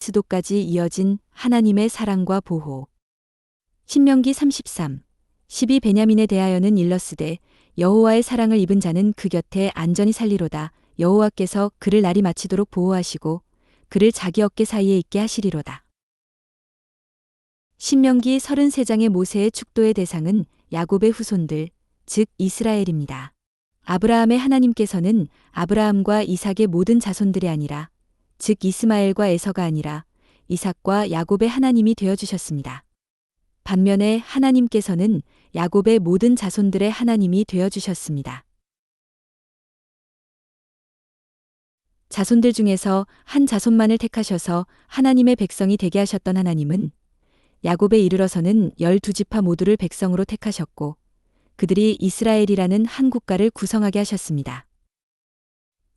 그리스도까지 이어진 하나님의 사랑과 보호. 신명기 33, 12 베냐민에 대하여는 일러스되 여호와의 사랑을 입은 자는 그 곁에 안전히 살리로다. 여호와께서 그를 날이 마치도록 보호하시고 그를 자기 어깨 사이에 있게 하시리로다. 신명기 33장의 모세의 축도의 대상은 야곱의 후손들, 즉 이스라엘입니다. 아브라함의 하나님께서는 아브라함과 이삭의 모든 자손들이 아니라, 즉 이스마엘과 에서가 아니라 이삭과 야곱의 하나님이 되어주셨습니다. 반면에 하나님께서는 야곱의 모든 자손들의 하나님이 되어주셨습니다. 자손들 중에서 한 자손만을 택하셔서 하나님의 백성이 되게 하셨던 하나님은 야곱에 이르러서는 12지파 모두를 백성으로 택하셨고 그들이 이스라엘이라는 한 국가를 구성하게 하셨습니다.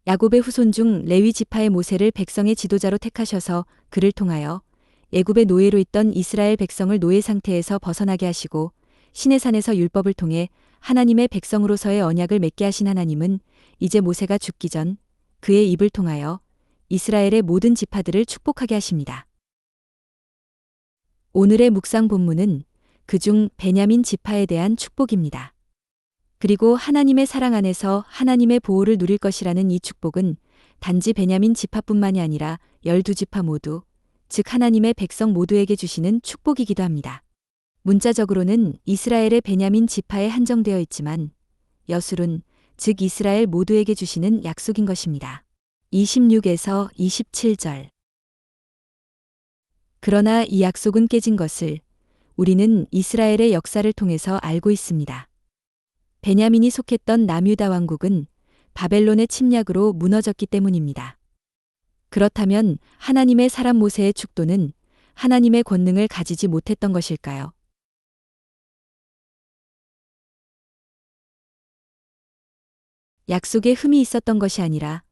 야곱의 후손 중 레위 지파의 모세를 백성의 지도자로 택하셔서 그를 통하여 애굽의 노예로 있던 이스라엘 백성을 노예 상태에서 벗어나게 하시고 시내산에서 율법을 통해 하나님의 백성으로서의 언약을 맺게 하신 하나님은 이제 모세가 죽기 전 그의 입을 통하여 이스라엘의 모든 지파들을 축복하게 하십니다. 오늘의 묵상 본문은 그중 베냐민 지파에 대한 축복입니다. 그리고 하나님의 사랑 안에서 하나님의 보호를 누릴 것이라는 이 축복은 단지 베냐민 지파뿐만이 아니라 12지파 모두, 즉 하나님의 백성 모두에게 주시는 축복이기도 합니다. 문자적으로는 이스라엘의 베냐민 지파에 한정되어 있지만 여술은 즉 이스라엘 모두에게 주시는 약속인 것입니다. 26에서 27절. 그러나 이 약속은 깨진 것을 우리는 이스라엘의 역사를 통해서 알고 있습니다. 베냐민이 속했던 남유다 왕국은 바벨론의 침략으로 무너졌기 때문입니다. 그렇다면 하나님의 사람 모세의 축도는 하나님의 권능을 가지지 못했던 것일까요? 약속에 흠이 있었던 것이 아니라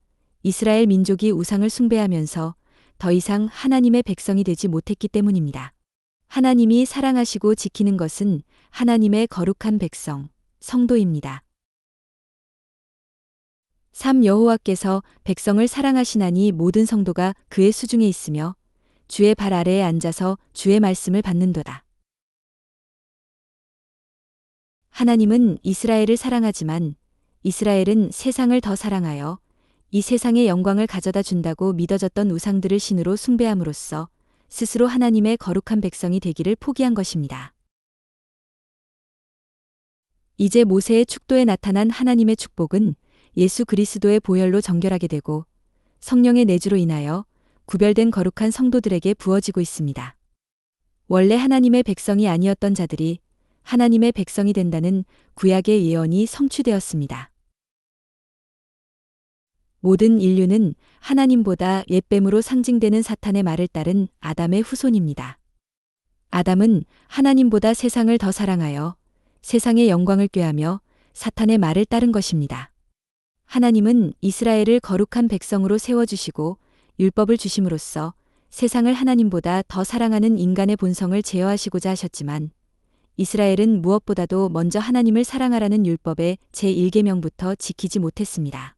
이스라엘 민족이 우상을 숭배하면서 더 이상 하나님의 백성이 되지 못했기 때문입니다. 하나님이 사랑하시고 지키는 것은 하나님의 거룩한 백성, 성도입니다. 3. 여호와께서 백성을 사랑하시나니 모든 성도가 그의 수중에 있으며 주의 발 아래에 앉아서 주의 말씀을 받는도다. 하나님은 이스라엘을 사랑하지만 이스라엘은 세상을 더 사랑하여 이 세상의 영광을 가져다 준다고 믿어졌던 우상들을 신으로 숭배함으로써 스스로 하나님의 거룩한 백성이 되기를 포기한 것입니다. 이제 모세의 축도에 나타난 하나님의 축복은 예수 그리스도의 보혈로 정결하게 되고 성령의 내주로 인하여 구별된 거룩한 성도들에게 부어지고 있습니다. 원래 하나님의 백성이 아니었던 자들이 하나님의 백성이 된다는 구약의 예언이 성취되었습니다. 모든 인류는 하나님보다 옛뱀으로 상징되는 사탄의 말을 따른 아담의 후손입니다. 아담은 하나님보다 세상을 더 사랑하여 세상의 영광을 꾀하며 사탄의 말을 따른 것입니다. 하나님은 이스라엘을 거룩한 백성으로 세워주시고 율법을 주심으로써 세상을 하나님보다 더 사랑하는 인간의 본성을 제어하시고자 하셨지만 이스라엘은 무엇보다도 먼저 하나님을 사랑하라는 율법의 제1계명부터 지키지 못했습니다.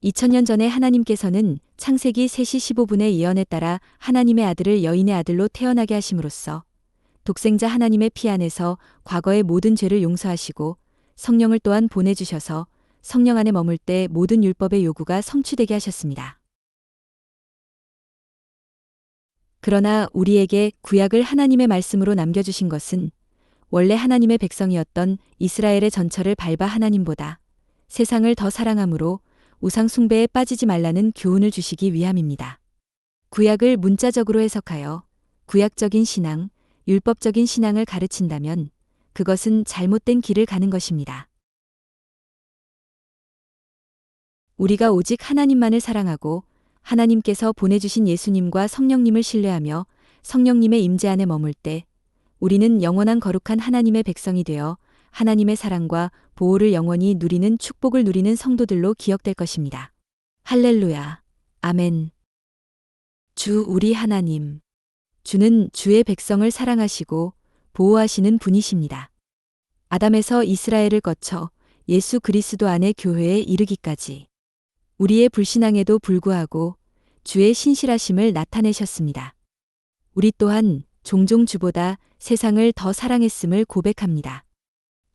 2000년 전에 하나님께서는 창세기 3시 15분의 예언에 따라 하나님의 아들을 여인의 아들로 태어나게 하심으로써 독생자 하나님의 피 안에서 과거의 모든 죄를 용서하시고 성령을 또한 보내주셔서 성령 안에 머물 때 모든 율법의 요구가 성취되게 하셨습니다. 그러나 우리에게 구약을 하나님의 말씀으로 남겨주신 것은 원래 하나님의 백성이었던 이스라엘의 전처를 밟아 하나님보다 세상을 더 사랑함으로 우상 숭배에 빠지지 말라는 교훈을 주시기 위함입니다. 구약을 문자적으로 해석하여 구약적인 신앙, 율법적인 신앙을 가르친다면 그것은 잘못된 길을 가는 것입니다. 우리가 오직 하나님만을 사랑하고 하나님께서 보내주신 예수님과 성령님을 신뢰하며 성령님의 임재 안에 머물 때 우리는 영원한 거룩한 하나님의 백성이 되어 하나님의 사랑과 보호를 영원히 누리는 축복을 누리는 성도들로 기억될 것입니다. 할렐루야. 아멘. 주 우리 하나님. 주는 주의 백성을 사랑하시고 보호하시는 분이십니다. 아담에서 이스라엘을 거쳐 예수 그리스도 안의 교회에 이르기까지 우리의 불신앙에도 불구하고 주의 신실하심을 나타내셨습니다. 우리 또한 종종 주보다 세상을 더 사랑했음을 고백합니다.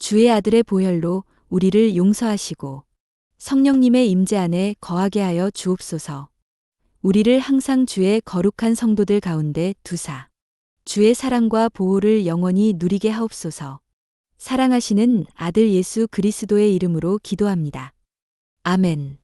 주의 아들의 보혈로 우리를 용서하시고 성령님의 임재 안에 거하게 하여 주옵소서. 우리를 항상 주의 거룩한 성도들 가운데 두사 주의 사랑과 보호를 영원히 누리게 하옵소서. 사랑하시는 아들 예수 그리스도의 이름으로 기도합니다. 아멘.